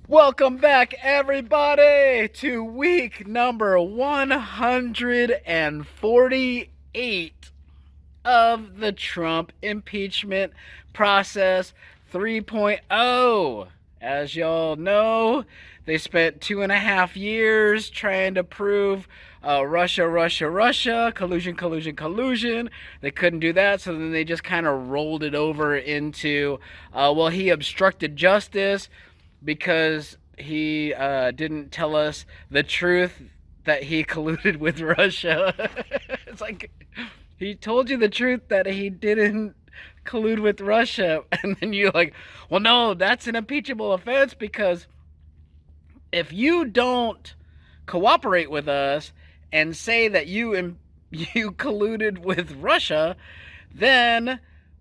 Welcome back, everybody, to week number 148 of the Trump impeachment process 3.0. As y'all know, they spent 2.5 years trying to prove Russia, collusion. They couldn't do that, so then they just kind of rolled it over into, he obstructed justice because he didn't tell us the truth that he colluded with Russia. It's like, he told you the truth that he didn't collude with Russia, and then you're like, well, no, that's an impeachable offense because if you don't cooperate with us and say that you colluded with Russia, then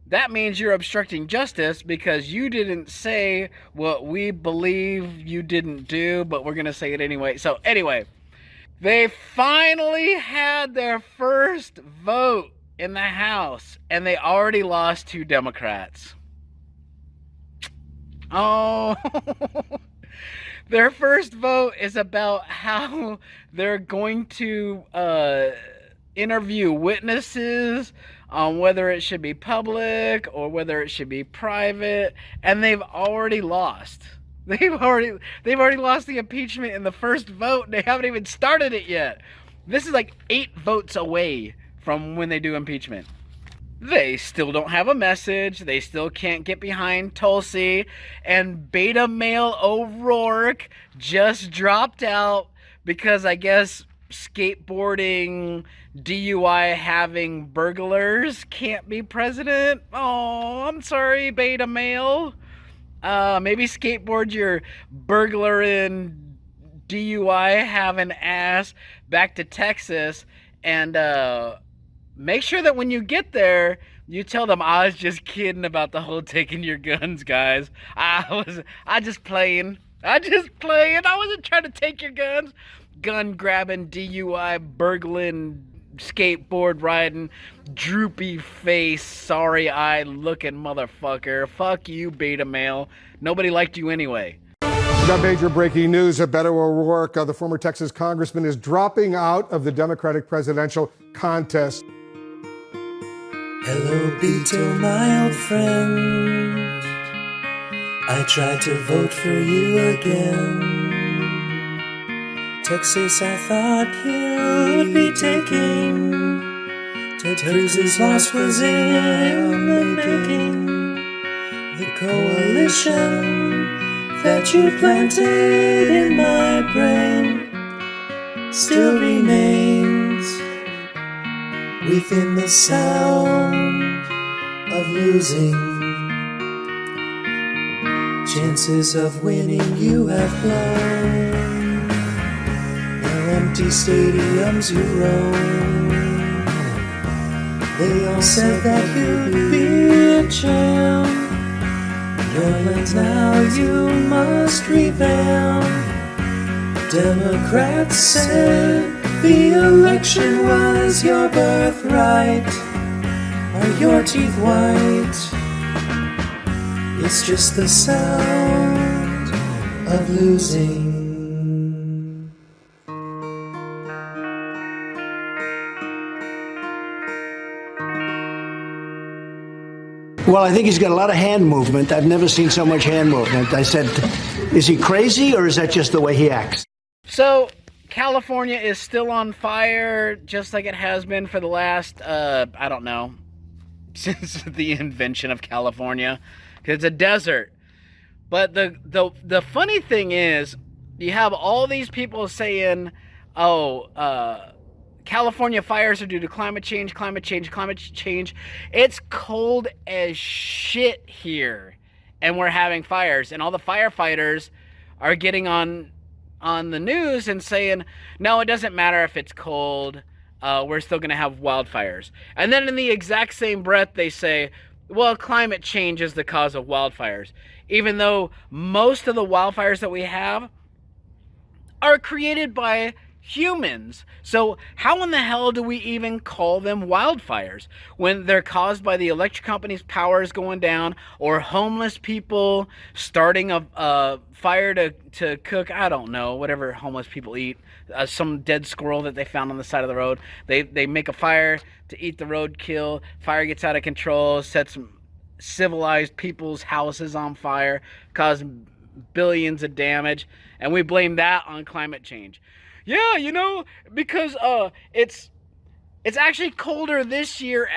that means you're obstructing justice because you didn't say what we believe you didn't do, but we're going to say it anyway. So anyway, they finally had their first vote in the House, and they already lost 2 Democrats. Oh, their first vote is about how they're going to interview witnesses on whether it should be public or whether it should be private, and they've already lost. They've already lost the impeachment in the first vote, and they haven't even started it yet. This is like 8 votes away from when they do impeachment. They still don't have a message. They still can't get behind Tulsi, and Beta Male O'Rourke just dropped out because I guess skateboarding, DUI having burglars can't be president. Oh, I'm sorry, Beta Male. Maybe skateboard your burglaring, DUI having ass back to Texas, and make sure that when you get there, you tell them I was just kidding about the whole taking your guns, guys. I just playing. I wasn't trying to take your guns. Gun grabbing, DUI, burgling, skateboard riding, droopy face, sorry eye looking motherfucker. Fuck you, Beta Male. Nobody liked you anyway. We got major breaking news. Beto O'Rourke, the former Texas congressman, is dropping out of the Democratic presidential contest. Hello, Beto, my old friend. I tried to vote for you again. Texas, I thought you'd be taking. Ted Cruz's loss was in the making. The coalition that you planted in my brain still remains within the sound of losing. Chances of winning you have blown. Now empty stadiums you roam. They all said that you'd be a champ. Well, now you must revamp. Democrats said the election was your birthright. Are your teeth white? It's just the sound of losing. Well, I think he's got a lot of hand movement. I've never seen so much hand movement. I said, is he crazy or is that just the way he acts? So, California is still on fire, just like it has been for the last, I don't know, since the invention of California. Because it's a desert. But the funny thing is, you have all these people saying, California fires are due to climate change. It's cold as shit here, and we're having fires. And all the firefighters are getting on the news and saying, no, it doesn't matter if it's cold. We're still going to have wildfires. And then in the exact same breath, they say, well, climate change is the cause of wildfires. Even though most of the wildfires that we have are created by humans. So how in the hell do we even call them wildfires when they're caused by the electric company's powers going down, or homeless people starting a fire to cook, I don't know, whatever homeless people eat, some dead squirrel that they found on the side of the road. They make a fire to eat the roadkill. Fire gets out of control, sets civilized people's houses on fire, cause billions of damage, and we blame that on climate change. Yeah, you know, because it's actually colder this year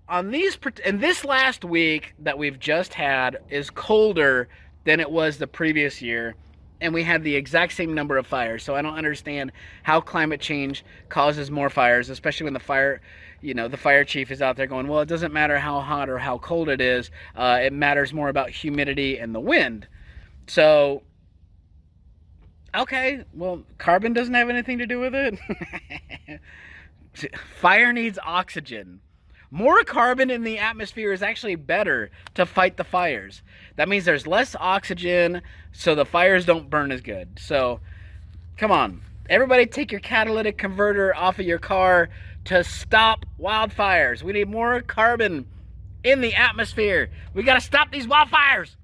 and this last week that we've just had is colder than it was the previous year, and we had the exact same number of fires. So I don't understand how climate change causes more fires, especially when the fire chief is out there going, well, it doesn't matter how hot or how cold it is. It matters more about humidity and the wind. So, okay, well, carbon doesn't have anything to do with it. Fire needs oxygen. More carbon in the atmosphere is actually better to fight the fires. That means there's less oxygen, so the fires don't burn as good. So, come on. Everybody take your catalytic converter off of your car to stop wildfires. We need more carbon in the atmosphere. We got to stop these wildfires.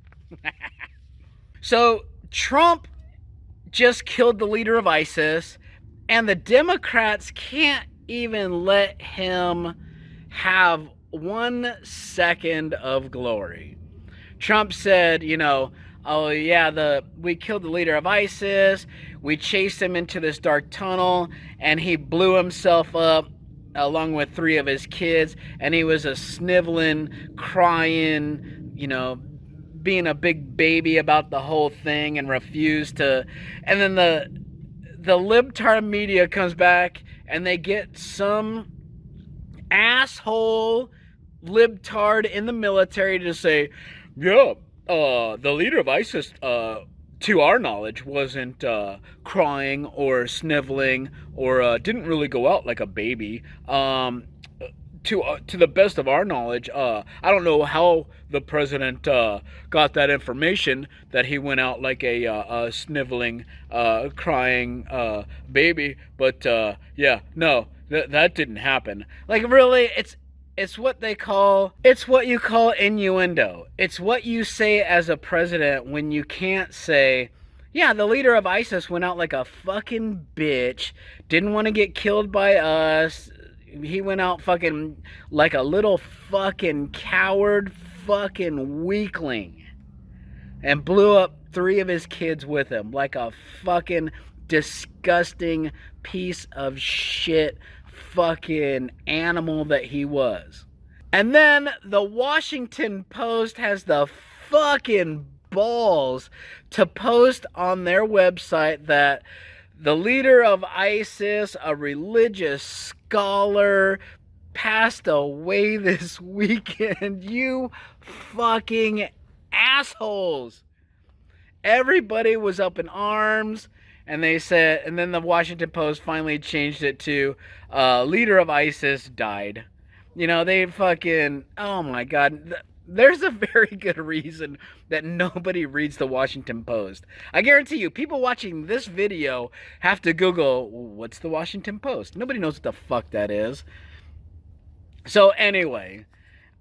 So, Trump just killed the leader of ISIS, and the Democrats can't even let him have 1 second of glory. Trump said, oh yeah, we killed the leader of ISIS, we chased him into this dark tunnel, and he blew himself up along with 3 of his kids, and he was a sniveling, crying, being a big baby about the whole thing and refused to. And then the libtard media comes back and they get some asshole libtard in the military to say, yeah, the leader of ISIS, to our knowledge, wasn't crying or sniveling or didn't really go out like a baby. To the best of our knowledge, I don't know how the president got that information that he went out like a sniveling, crying baby. But yeah, no, that didn't happen. Like, really, it's what you call innuendo. It's what you say as a president when you can't say, yeah, the leader of ISIS went out like a fucking bitch, didn't want to get killed by us. He went out fucking like a little fucking coward fucking weakling and blew up 3 of his kids with him like a fucking disgusting piece of shit fucking animal that he was. And then the Washington Post has the fucking balls to post on their website that the leader of ISIS, a religious scholar, passed away this weekend. You fucking assholes. Everybody was up in arms, and they said, and then the Washington Post finally changed it to leader of ISIS died. They fucking, oh my God. There's a very good reason that nobody reads the Washington Post. I guarantee you, people watching this video have to Google, what's the Washington Post? Nobody knows what the fuck that is. So anyway,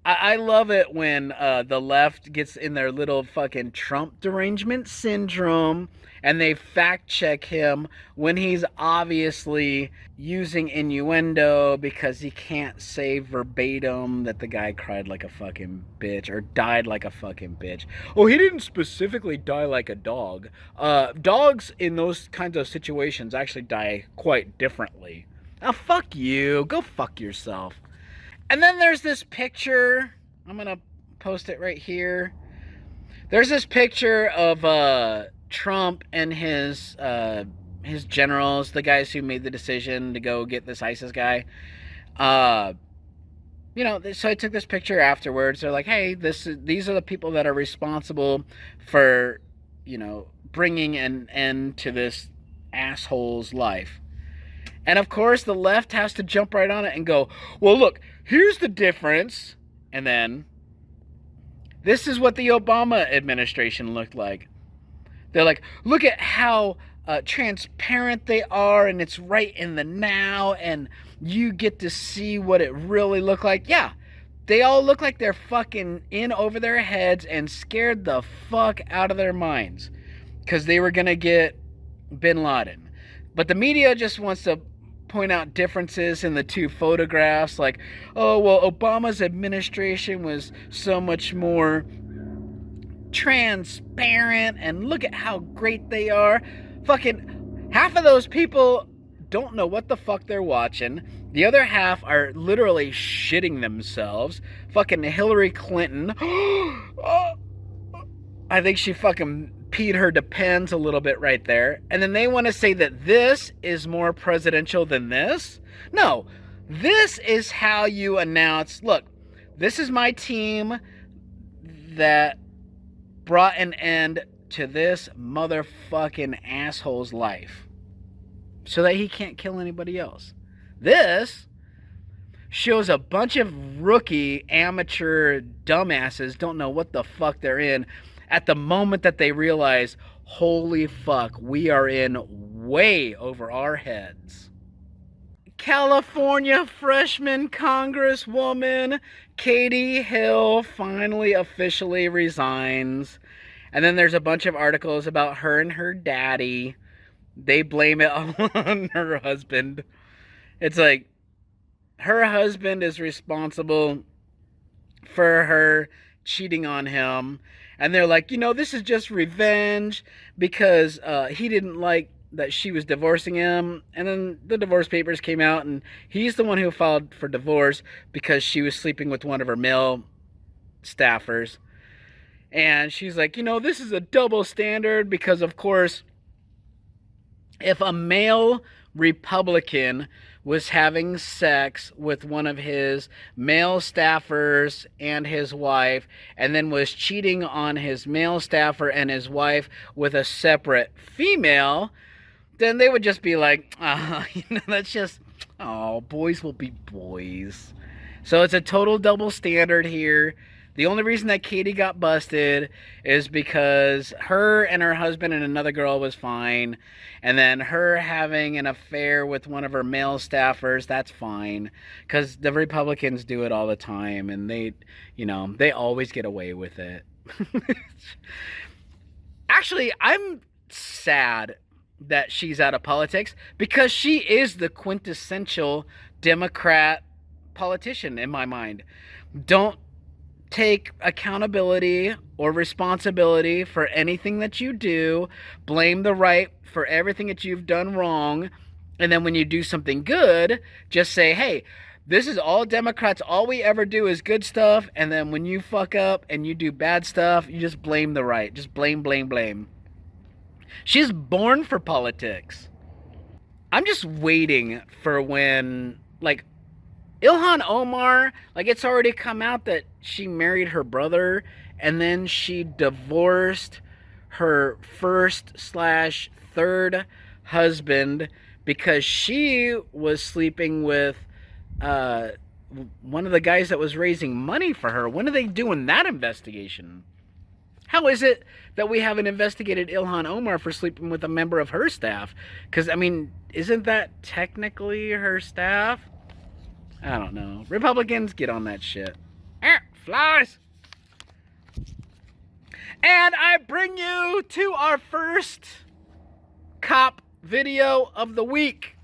I love it when the left gets in their little fucking Trump derangement syndrome and they fact check him when he's obviously using innuendo because he can't say verbatim that the guy cried like a fucking bitch or died like a fucking bitch. Oh, he didn't specifically die like a dog. Dogs in those kinds of situations actually die quite differently. Now, fuck you. Go fuck yourself. And then there's this picture. I'm going to post it right here. There's this picture of Trump and his generals, the guys who made the decision to go get this ISIS guy. So I took this picture afterwards. They're like, hey, these are the people that are responsible for, bringing an end to this asshole's life. And of course, the left has to jump right on it and go, well, look, here's the difference. And then, this is what the Obama administration looked like. They're like, look at how transparent they are, and it's right in the now, and you get to see what it really looked like. Yeah, they all look like they're fucking in over their heads and scared the fuck out of their minds because they were going to get bin Laden. But the media just wants to point out differences in the two photographs, like, oh, well, Obama's administration was so much more transparent, and look at how great they are. Fucking half of those people don't know what the fuck they're watching. The other half are literally shitting themselves. Fucking Hillary Clinton. I think she fucking peed her depends a little bit right there. And then they want to say that this is more presidential than this. No, this is how you announce, look, this is my team that brought an end to this motherfucking asshole's life so that he can't kill anybody else. This shows a bunch of rookie amateur dumbasses don't know what the fuck they're in at the moment that they realize, holy fuck, we are in way over our heads. California freshman Congresswoman Katie Hill finally officially resigns. And then there's a bunch of articles about her and her daddy. They blame it on her husband. It's like, her husband is responsible for her cheating on him. And they're like, you know, this is just revenge because he didn't like that she was divorcing him. And then the divorce papers came out, and he's the one who filed for divorce because she was sleeping with one of her male staffers. And she's like, you know, this is a double standard because, of course, if a male Republican was having sex with one of his male staffers and his wife, and then was cheating on his male staffer and his wife with a separate female, then they would just be like, you know, that's just, oh, boys will be boys. So it's a total double standard here. The only reason that Katie got busted is because her and her husband and another girl was fine. And then her having an affair with one of her male staffers, that's fine. Because the Republicans do it all the time. And they, you know, they always get away with it. Actually, I'm sad that she's out of politics because she is the quintessential Democrat politician in my mind. Don't take accountability or responsibility for anything that you do. Blame the right for everything that you've done wrong. And then when you do something good, just say, hey, this is all Democrats. All we ever do is good stuff. And then when you fuck up and you do bad stuff, you just blame the right. Just blame, blame, blame. She's born for politics. I'm just waiting for when, like, Ilhan Omar, like, it's already come out that she married her brother and then she divorced her first/third husband because she was sleeping with one of the guys that was raising money for her. When are they doing that investigation? How is it that we haven't investigated Ilhan Omar for sleeping with a member of her staff? Because, I mean, isn't that technically her staff? I don't know. Republicans, get on that shit. Flies. And I bring you to our first cop video of the week.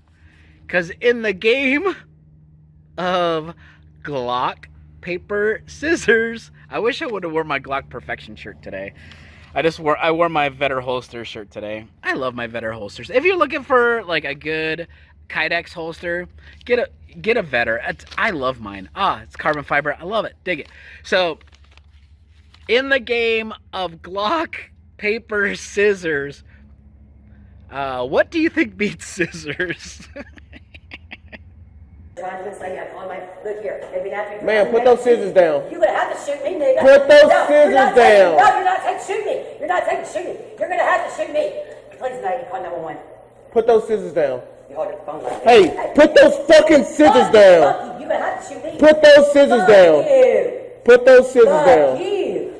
Because in the game of Glock Paper Scissors, I wish I would have worn my Glock Perfection shirt today. I wore my Vetter holster shirt today. I love my Vetter holsters. If you're looking for like a good Kydex holster, get a Vetter. I love mine. It's carbon fiber. I love it. Dig it. So, in the game of Glock Paper Scissors, what do you think beats scissors? Man, put those scissors down. You're gonna have to shoot me, nigga. Put those scissors down. No, you're not taking shoot me. You're not taking shoot me. You're gonna have to shoot me. Please, nigga, call 911. Put those scissors down. You hold the phone like Hey, put those fucking scissors down. You're gonna have to shoot me. Put those scissors down. You. Put those scissors Fuck down. you. You're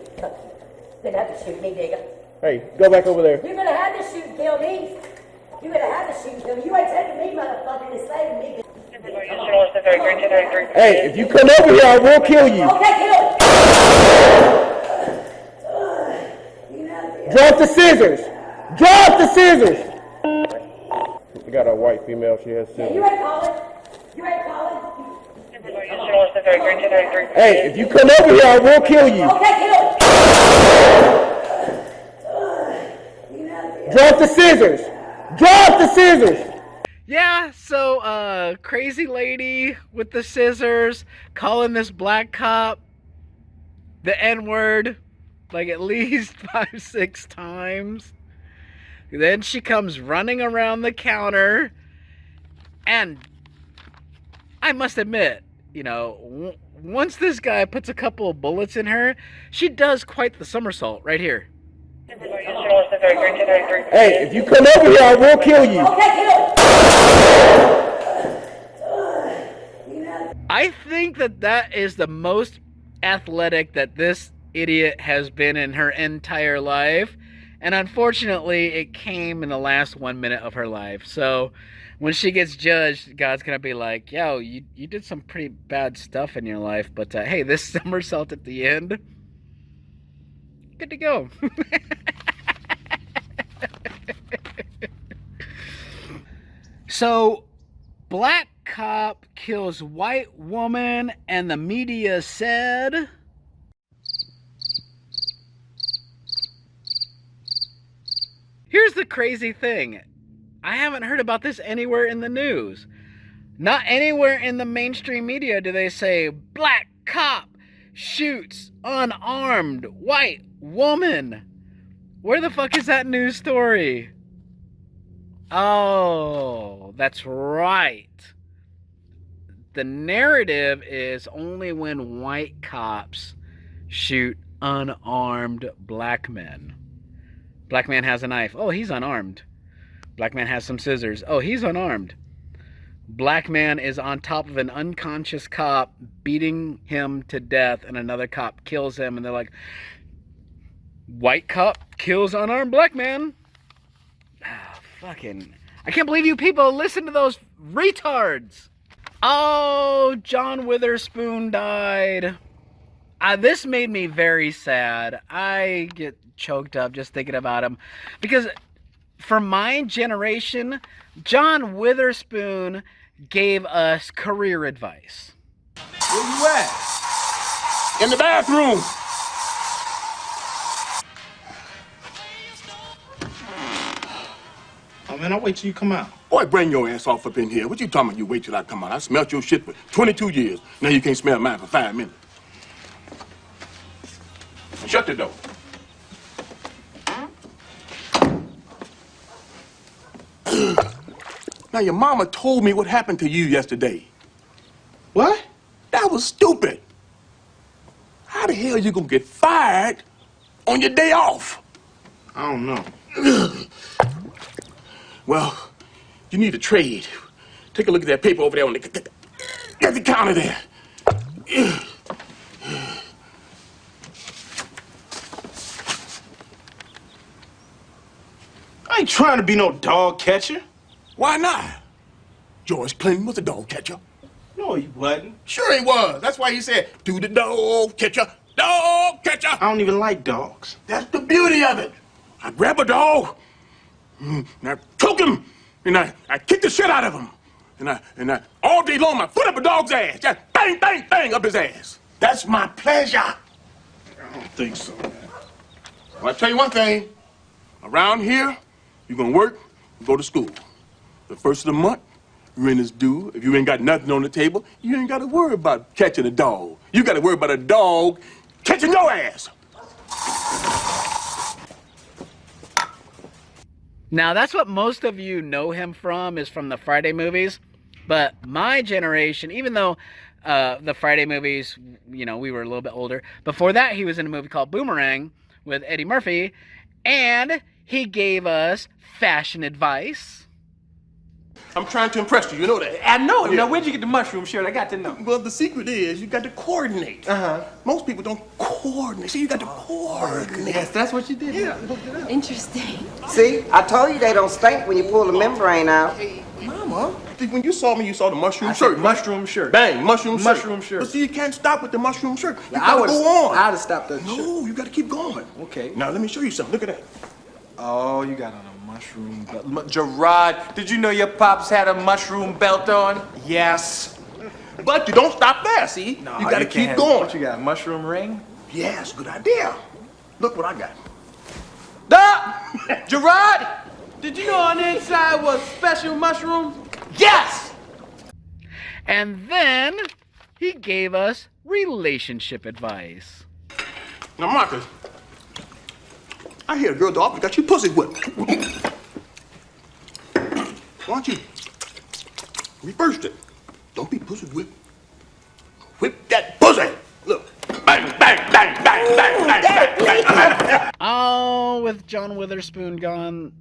gonna have to shoot me, nigga. Hey, go back over there. You're gonna have to shoot and kill me. You're gonna have to shoot and kill me. You ain't taking me, motherfucker, to save me. Hey, if you come over here, I will kill you. Okay, kill me. Drop the scissors. Drop the scissors. We got a white female. She has scissors. You ain't calling. You ain't calling. Hey, if you come over here, I will kill you. Okay, kill me. Drop the scissors. Drop the scissors. Yeah, so, crazy lady with the scissors calling this black cop the N-word like at least 5-6 times. Then she comes running around the counter, and I must admit, you know, once this guy puts a couple of bullets in her, she does quite the somersault right here. Hey, if you come over here, I will kill you. Okay, kill me. I think that is the most athletic that this idiot has been in her entire life. And unfortunately, it came in the last 1 minute of her life. So when she gets judged, God's going to be like, yo, you did some pretty bad stuff in your life. But hey, this somersault at the end, good to go. So, black cop kills white woman, and the media said... Here's the crazy thing. I haven't heard about this anywhere in the news. Not anywhere in the mainstream media do they say, black cop shoots unarmed white woman. Where the fuck is that news story? Oh, that's right. The narrative is only when white cops shoot unarmed black men. Black man has a knife. Oh, he's unarmed. Black man has some scissors. Oh, he's unarmed. Black man is on top of an unconscious cop, beating him to death, and another cop kills him, and they're like, white cop kills unarmed black man. Ah, fucking... I can't believe you people listen to those retards. Oh, John Witherspoon died. This made me very sad. I get choked up just thinking about him. Because for my generation, John Witherspoon gave us career advice. Where you at? In the bathroom. Oh, man, I'll wait till you come out. Boy, bring your ass off up in here. What you talking about? You wait till I come out. I smelled your shit for 22 years. Now you can't smell mine for 5 minutes. Shut the door. Now, your mama told me what happened to you yesterday. What? That was stupid. How the hell you gonna get fired on your day off? I don't know. Well, you need a trade. Take a look at that paper over there on the counter there. I ain't trying to be no dog catcher. Why not? George Clinton was a dog catcher. No, he wasn't. Sure he was. That's why he said, do the dog catcher, dog catcher. I don't even like dogs. That's the beauty of it. I grab a dog, and I choke him, and I kick the shit out of him. And I all day long, I foot up a dog's ass. Just bang, bang, bang up his ass. That's my pleasure. I don't think so, man. Well, I tell you one thing. Around here, you're gonna work and go to school. The first of the month, rent is due. If you ain't got nothing on the table, you ain't got to worry about catching a dog. You got to worry about a dog catching your ass. Now, that's what most of you know him from, is from the Friday movies. But my generation, even though the Friday movies, you know, we were a little bit older, before that he was in a movie called Boomerang with Eddie Murphy, and he gave us fashion advice. I'm trying to impress you. You know that. I know. Yeah. Now, where'd you get the mushroom shirt? I got to know. Well, the secret is you got to coordinate. Most people don't coordinate. See, you got to coordinate. Yes, that's what you did. Yeah. Interesting. See, I told you they don't stink when you pull the membrane out. Mama, see, when you saw me, you saw the mushroom shirt. Mushroom shirt. Bang, mushroom shirt. Mushroom shirt. But see, you can't stop with the mushroom shirt. You I gotta would've- go on. I'd have stopped that shirt. No, you gotta keep going. Okay. Now, let me show you something. Look at that. Oh, you got on a mushroom belt. Gerard, did you know your pops had a mushroom belt on? Yes. But you don't stop there, see? No, you gotta keep can't. going. What you got, a mushroom ring? Yes, good idea. Look what I got. Duh! Gerard, did you know on the inside was special mushrooms? Yes! And then he gave us relationship advice. Now, Marcus, I hear a girl dog got you pussy whipped. Why don't you reverse it? Don't be pussy whipped. Whip that pussy. Look. Bang, bang, bang, bang, bang, bang, bang, bang. Oh, with John Witherspoon gone,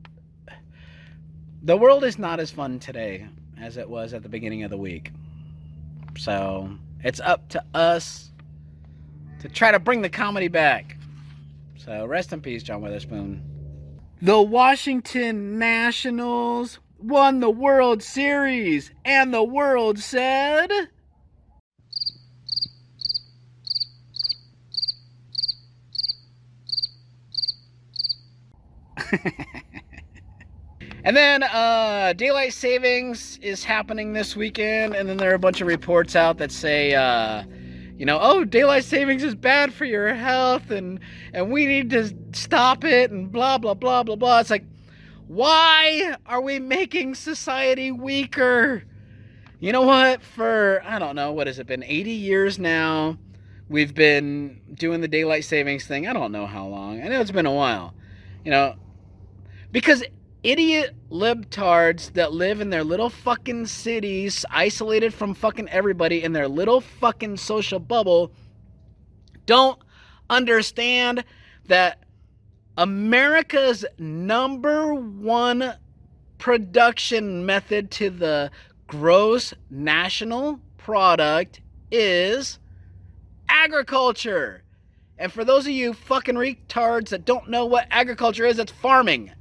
the world is not as fun today as it was at the beginning of the week. So it's up to us to try to bring the comedy back. So rest in peace, John Witherspoon. The Washington Nationals won the World Series, and the world said... And then daylight savings is happening this weekend, and then there are a bunch of reports out that say, oh, daylight savings is bad for your health, and we need to stop it, and blah, blah, blah, blah, blah. It's like, why are we making society weaker? You know what? For, I don't know, what has it been, 80 years now, we've been doing the daylight savings thing. I don't know how long. I know it's been a while. Because idiot libtards that live in their little fucking cities, isolated from fucking everybody in their little fucking social bubble, don't understand that America's number one production method to the gross national product is agriculture. And for those of you fucking retards that don't know what agriculture is, it's farming.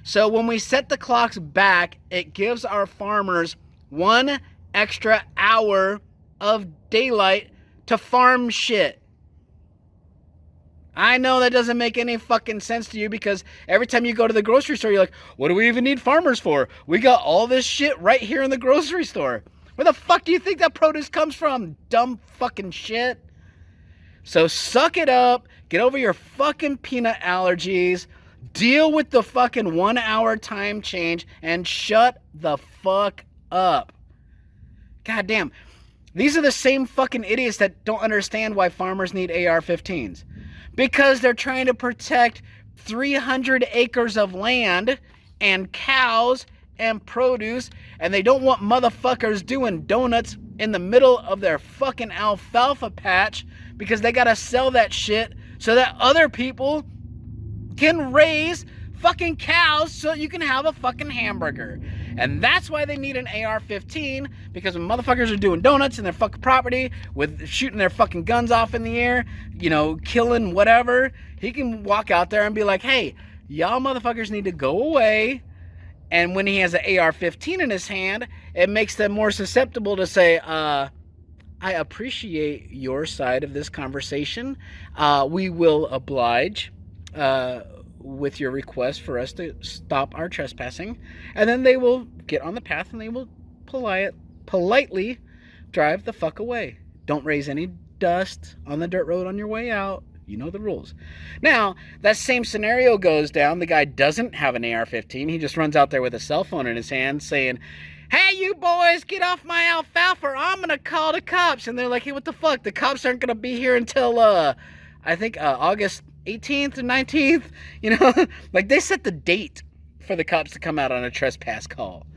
So when we set the clocks back, it gives our farmers 1 extra hour of daylight to farm shit. I know that doesn't make any fucking sense to you, because every time you go to the grocery store, you're like, what do we even need farmers for? We got all this shit right here in the grocery store. Where the fuck do you think that produce comes from? Dumb fucking shit. So suck it up, get over your fucking peanut allergies, deal with the fucking 1 hour time change, and shut the fuck up. God damn. These are the same fucking idiots that don't understand why farmers need AR-15s. Because they're trying to protect 300 acres of land and cows and produce, and they don't want motherfuckers doing donuts in the middle of their fucking alfalfa patch, because they gotta sell that shit so that other people can raise fucking cows so you can have a fucking hamburger. And that's why they need an AR-15, because when motherfuckers are doing donuts in their fucking property, with shooting their fucking guns off in the air, killing whatever, he can walk out there and be like, hey, y'all motherfuckers need to go away. And when he has an AR-15 in his hand, it makes them more susceptible to say, I appreciate your side of this conversation. We will oblige with your request for us to stop our trespassing. And then they will get on the path and they will politely drive the fuck away. Don't raise any dust on the dirt road on your way out. You know the rules. Now, that same scenario goes down. The guy doesn't have an AR-15. He just runs out there with a cell phone in his hand saying, hey, you boys, get off my alfalfa or I'm going to call the cops. And they're like, hey, what the fuck? The cops aren't going to be here until, I think, August 18th or 19th. Like, they set the date for the cops to come out on a trespass call.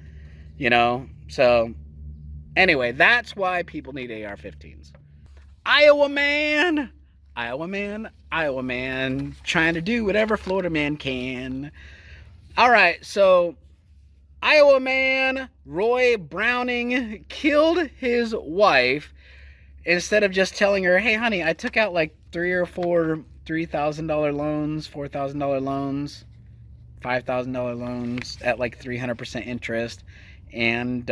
So, anyway, that's why people need AR-15s. Iowa man, trying to do whatever Florida man can. All right, so Iowa man Roy Browning killed his wife instead of just telling her, hey, honey, I took out like $3,000 loans, $4,000 loans, $5,000 loans at like 300% interest. And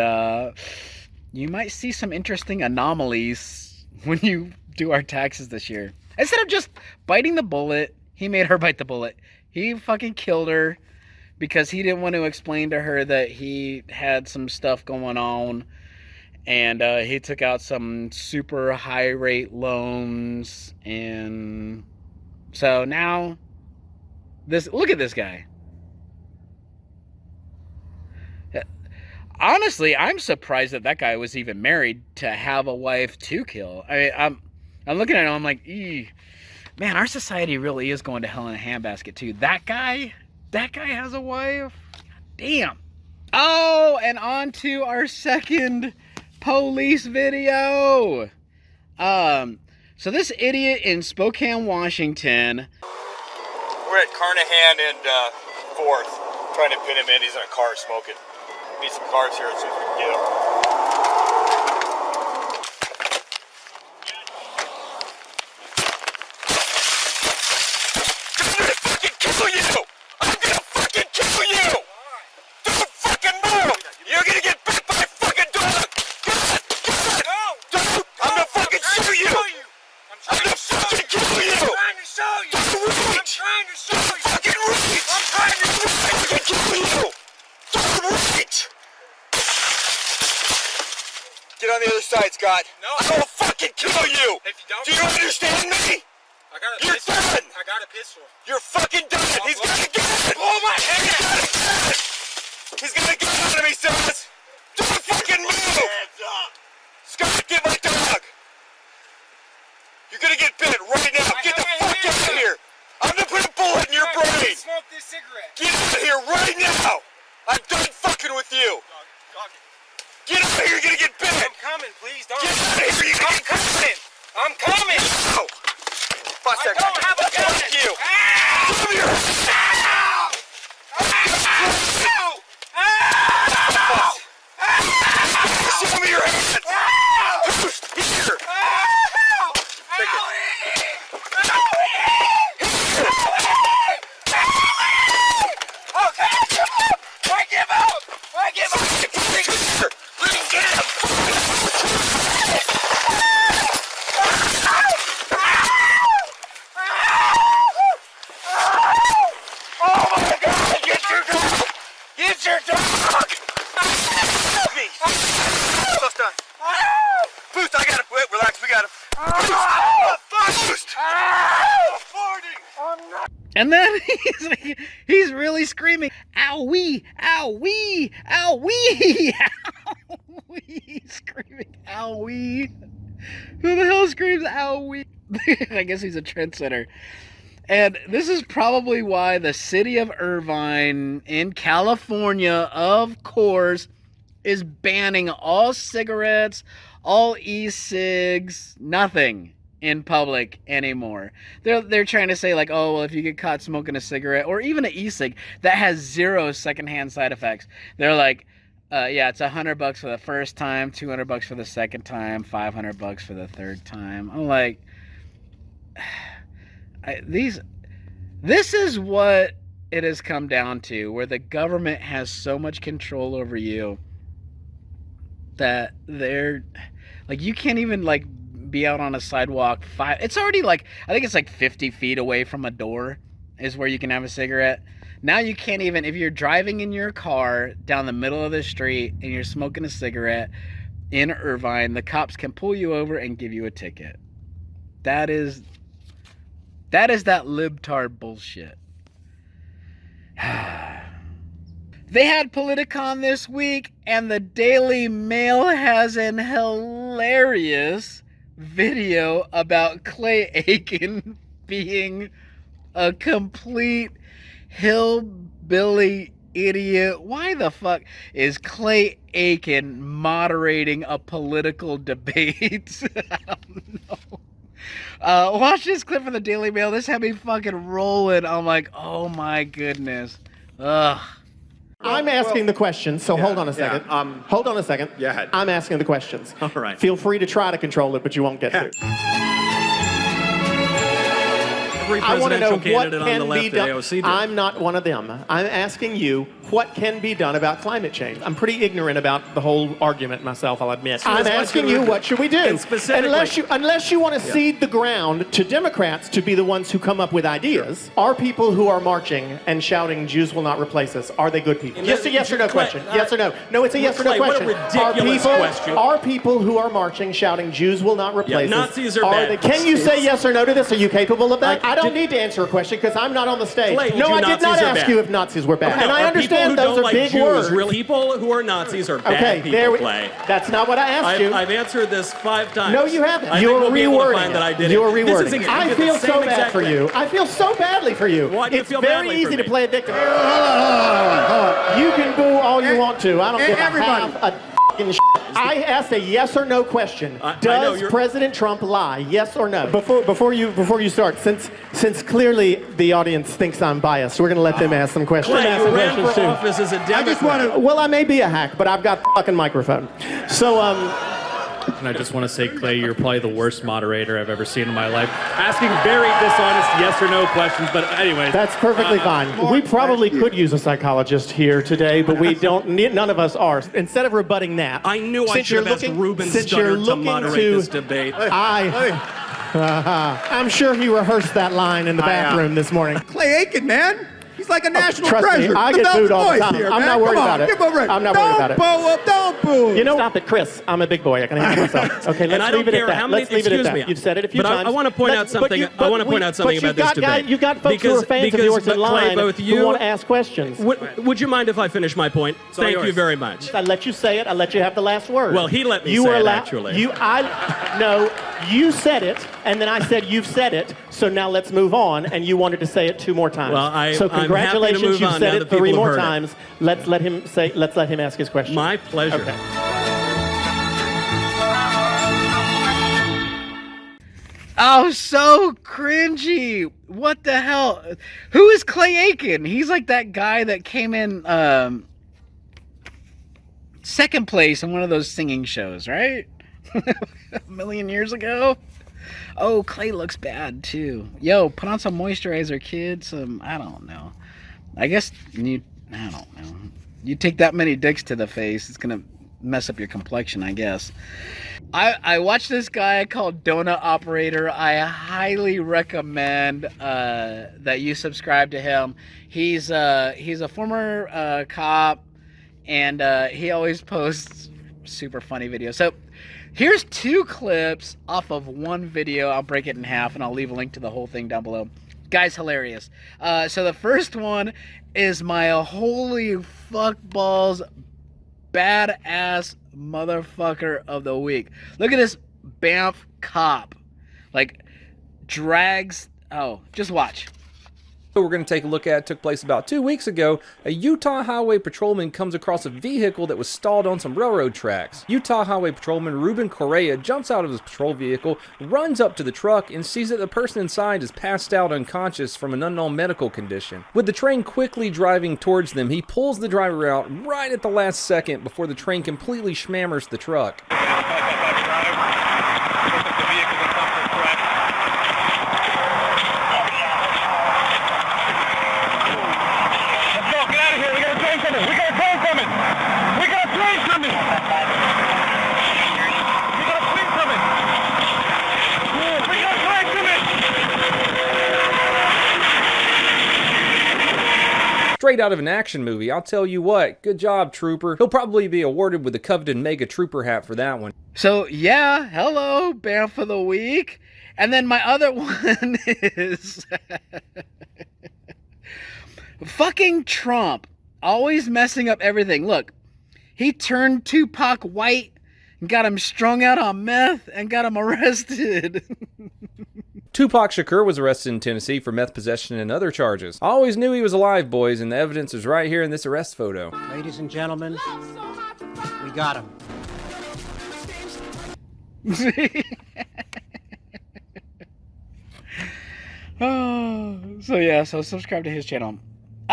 you might see some interesting anomalies when you do our taxes this year. Instead of just biting the bullet, he made her bite the bullet. He fucking killed her because he didn't want to explain to her that he had some stuff going on. And he took out some super high rate loans. And so now, look at this guy. Honestly, I'm surprised that guy was even married to have a wife to kill. I'm looking at him, I'm like, man, our society really is going to hell in a handbasket too. That guy has a wife? Damn. Oh, and on to our second police video. So this idiot in Spokane, Washington. We're at Carnahan and 4th, trying to pin him in. He's in a car smoking. Need some cars here as soon as we can get him. I'm gonna fucking kill you! Don't fucking move! You're gonna get bit by a fucking dog! Don't! I'm gonna fucking shoot you! I'm gonna fucking kill you! I'm trying to show you! Don't reach! I'm trying to show you! Fucking reach! I'm trying to reach! I'm gonna kill you! Don't reach! Get on the other side, Scott. No. I'm gonna fucking kill you! If you don't, do you understand me? You're done! I got a pistol. You're fucking done! He's got a gun! Blow my head! He's got a gun on him, he says! Don't fucking move! Scott, get my dog! You're gonna get bit right now! Get the fuck out of here! I'm gonna put a bullet in your brain! Smoke this cigarette! Get out of here right now! I'm done fucking with you! Get out of here, you're gonna get bit! I'm coming, please don't! Get out of here, you're gonna get coming! I'm coming! No! I don't have a gun! Fuck you! Come here! Show me your hands! Here! Okay, I give up! I give up! Let me get him! Oh my God! Get your dog! Get your dog! Me! Almost done. Boost, I got him. Wait, relax, we got him. Boost! And then he's really screaming, ow-wee, ow-wee, ow-wee, ow-wee. He's screaming, ow-wee. Who the hell screams ow-wee? I guess he's a trendsetter. And this is probably why the city of Irvine in California, of course, is banning all cigarettes, all e-cigs, nothing in public anymore. They're trying to say like, oh, well, if you get caught smoking a cigarette or even an e-cig that has 0 secondhand side effects, they're like, yeah, it's $100 for the first time, $200 for the second time, $500 for the third time. I'm like, this is what it has come down to, where the government has so much control over you that they're like, you can't even like be out on a sidewalk. It's already like, I think it's like 50 feet away from a door is where you can have a cigarette. Now you can't even, if you're driving in your car down the middle of the street and you're smoking a cigarette in Irvine, the cops can pull you over and give you a ticket. That is that libtard bullshit. They had Politicon this week, and the Daily Mail has an hilarious video about Clay Aiken being a complete hillbilly idiot. Why the fuck is Clay Aiken moderating a political debate? I don't know. Watch this clip from the Daily Mail. This had me fucking rolling. I'm like, oh my goodness. Ugh. I'm asking the questions, so hold on a second. Hold on a second. Go ahead. I'm asking the questions. All right. Feel free to try to control it, but you won't get to. Every I want to know presidential what candidate on the can left be at done. AOC did. I'm not one of them. I'm asking you what can be done about climate change. I'm pretty ignorant about the whole argument myself, I'll admit. I'm asking you, what should we do? And specifically- Unless you want to cede the ground to Democrats to be the ones who come up with ideas, are people who are marching and shouting Jews will not replace us, are they good people? Just a yes or no question. Yes or no? No, it's a yes or no Clay, what a question. ridiculous question. Are people who are marching shouting Jews will not replace us? Nazis are bad. Can you say yes or no to this? Are you capable of that? I don't need to answer a question because I'm not on the stage. Clay, No, I did not Nazis are ask bad? you if Nazis were bad. No, And I are understand people who those don't are like big Jews, words. Really, people who are Nazis are bad Okay, people, Clay. that's not what I asked you. I've answered this 5 times. No, you haven't. I You're think we'll be able to rewording find that I it. did You're it. This rewording isn't- it. I did feel the so same bad exact for thing. you. I feel so badly for you. Why do you It's feel very badly for easy me? to play a victim. Hold on. You can boo all you want to. I don't give a half a f***ing shit. I asked a yes or no question. I know Does you're- President Trump lie? Yes or no? Before you start, since clearly the audience thinks I'm biased, we're going to let them ask some questions. Clay, you ran for too. office as a Democrat. Well, I may be a hack, but I've got the fucking microphone. So, And I just want to say, Clay, you're probably the worst moderator I've ever seen in my life. Asking very dishonest yes or no questions, but anyways. That's perfectly fine. We probably could use a psychologist here today, but we don't. None of us are. Instead of rebutting that, I knew I should have asked Ruben Studdard to moderate this debate. I'm sure he rehearsed that line in the bathroom this morning. Clay Aiken, man. He's like a national trust treasure. me, I The get Belgian booed all the boys time. here, I'm man. not worried Come about on, it. Give him a break. I'm not worried about it. Don't boo up, don't boo. You know, stop it, Chris. I'm a big boy. I can handle myself. Okay, And let's I don't leave it care at that. how many- Let's leave it at excuse that. me. You've said it a few But times. I want to point out something. I want to point out something about this debate. You've got folks who are fans of yours in line who want to ask questions. Would you mind if I finish my point? Thank you very much. I let you say it. I let you have the last word. Well, he let me you say were it, allowed- actually. No, you said it, and then I said you've said it. So now let's move on. And you wanted to say it 2 more times. Well, so I'm happy to congratulations, move you've on said now it that 3 people more heard it. times. Let's let him ask his question. My pleasure. Okay. Oh, so cringy. What the hell? Who is Clay Aiken? He's like that guy that came in second place in one of those singing shows, right? A million years ago. Oh, Clay looks bad too. Yo, put on some moisturizer, kid. I don't know. I guess I don't know. You take that many dicks to the face, it's gonna mess up your complexion, I guess. I watched this guy called Donut Operator. I highly recommend that you subscribe to him. He's a former cop, and he always posts super funny videos. So here's 2 clips off of one video. I'll break it in half, and I'll leave a link to the whole thing down below. Guy's hilarious. So the first one is my holy fuck balls badass motherfucker of the week. Look at this Banff cop. Like, drags. Oh, just watch. We're going to take a look at took place about 2 weeks ago. A Utah highway patrolman comes across a vehicle that was stalled on some railroad tracks. Utah highway patrolman Ruben Correa jumps out of his patrol vehicle, runs up to the truck, and sees that the person inside is passed out unconscious from an unknown medical condition. With the train quickly driving towards them, he pulls the driver out right at the last second before the train completely schmammers the truck. Straight out of an action movie, I'll tell you what. Good job, Trooper. He'll probably be awarded with the coveted Mega Trooper hat for that one. So, yeah, hello, Banff of the Week. And then my other one is fucking Trump. Always messing up everything. Look, he turned Tupac white and got him strung out on meth and got him arrested. Tupac Shakur was arrested in Tennessee for meth possession and other charges. I always knew he was alive, boys, and the evidence is right here in this arrest photo. Ladies and gentlemen, we got him. Oh, so yeah, so subscribe to his channel.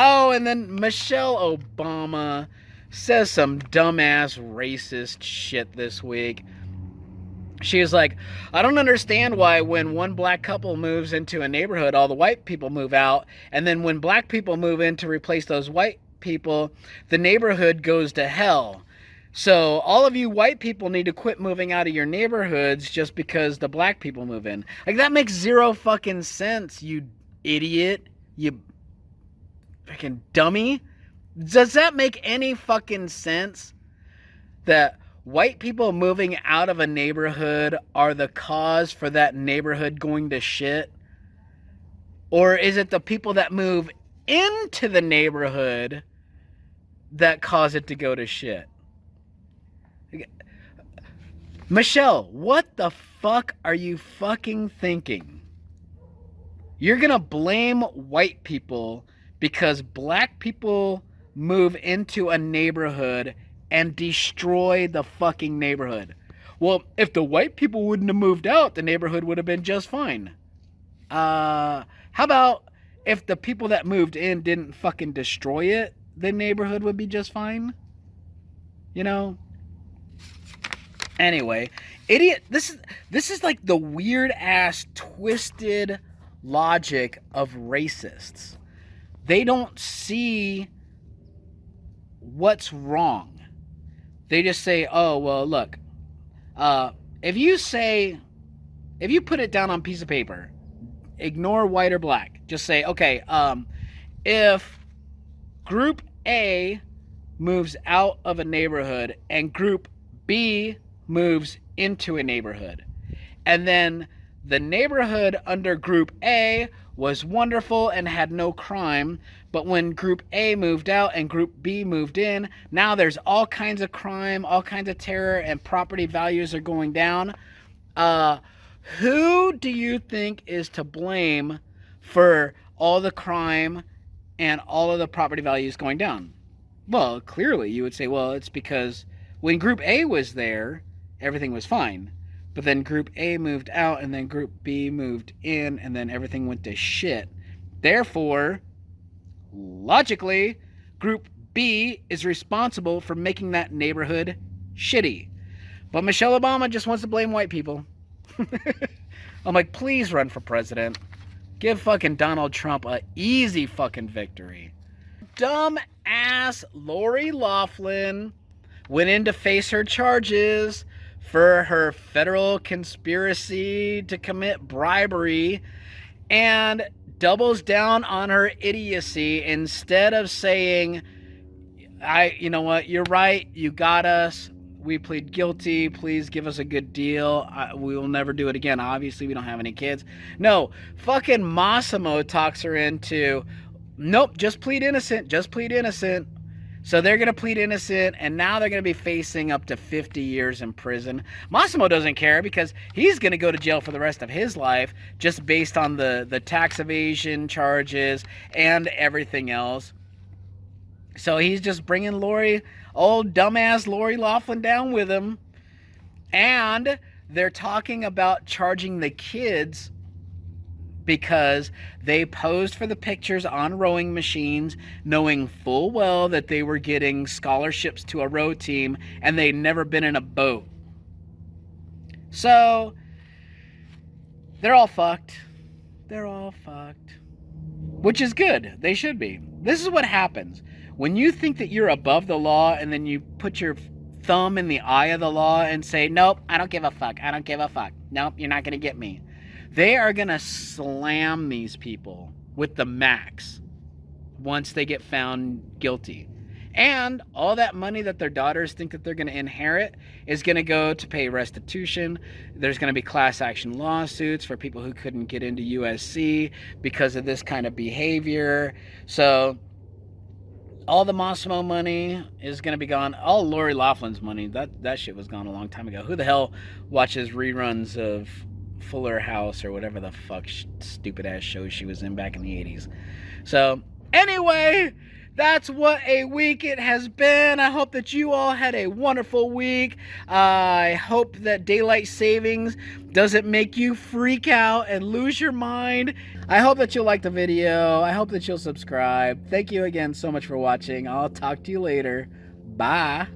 Oh, and then Michelle Obama says some dumbass racist shit this week. She was like, I don't understand why when one black couple moves into a neighborhood, all the white people move out. And then when black people move in to replace those white people, the neighborhood goes to hell. So all of you white people need to quit moving out of your neighborhoods just because the black people move in. Like, that makes zero fucking sense, you idiot. You fucking dummy. Does that make any fucking sense? That white people moving out of a neighborhood are the cause for that neighborhood going to shit? Or is it the people that move into the neighborhood that cause it to go to shit? Michelle, what the fuck are you fucking thinking? You're gonna blame white people because black people move into a neighborhood and destroy the fucking neighborhood. Well, if the white people wouldn't have moved out, the neighborhood would have been just fine. How about if the people that moved in didn't fucking destroy it, the neighborhood would be just fine? You know? Anyway, idiot, this is like the weird ass twisted logic of racists. They don't see what's wrong. They just say, oh, well, look, if you put it down on a piece of paper, ignore white or black, just say, okay, if group A moves out of a neighborhood and group B moves into a neighborhood, and then the neighborhood under group A was wonderful and had no crime, but when group A moved out and group B moved in, now there's all kinds of crime, all kinds of terror, and property values are going down. Who do you think is to blame for all the crime and all of the property values going down? Well, clearly you would say, well, it's because when group A was there, everything was fine. But then group A moved out, and then group B moved in, and then everything went to shit. Therefore, logically, group B is responsible for making that neighborhood shitty. But Michelle Obama just wants to blame white people. I'm like, please run for president. Give fucking Donald Trump a easy fucking victory. Dumb ass Lori Loughlin went in to face her charges for her federal conspiracy to commit bribery and doubles down on her idiocy instead of saying, you know what, you're right, you got us, we plead guilty, please give us a good deal, we will never do it again, obviously we don't have any kids. No, fucking Massimo talks her into, nope, just plead innocent. So they're going to plead innocent, and now they're going to be facing up to 50 years in prison. Massimo doesn't care because he's going to go to jail for the rest of his life just based on the tax evasion charges and everything else. So he's just bringing old dumbass Lori Loughlin down with him. And they're talking about charging the kids because they posed for the pictures on rowing machines, knowing full well that they were getting scholarships to a row team and they'd never been in a boat. So, they're all fucked. Which is good. They should be. This is what happens. When you think that you're above the law and then you put your thumb in the eye of the law and say, nope, I don't give a fuck. Nope, you're not going to get me. They are going to slam these people with the max once they get found guilty. And all that money that their daughters think that they're going to inherit is going to go to pay restitution. There's going to be class action lawsuits for people who couldn't get into USC because of this kind of behavior. So all the Massimo money is going to be gone. All Lori Loughlin's money, that shit was gone a long time ago. Who the hell watches reruns of Fuller House or whatever the fuck stupid ass show she was in back in the 80s. So anyway, that's what a week it has been. I hope that you all had a wonderful week. I hope that daylight savings doesn't make you freak out and lose your mind. I hope that you'll like the video. I hope that you'll subscribe. Thank you again so much for watching. I'll talk to you later. Bye.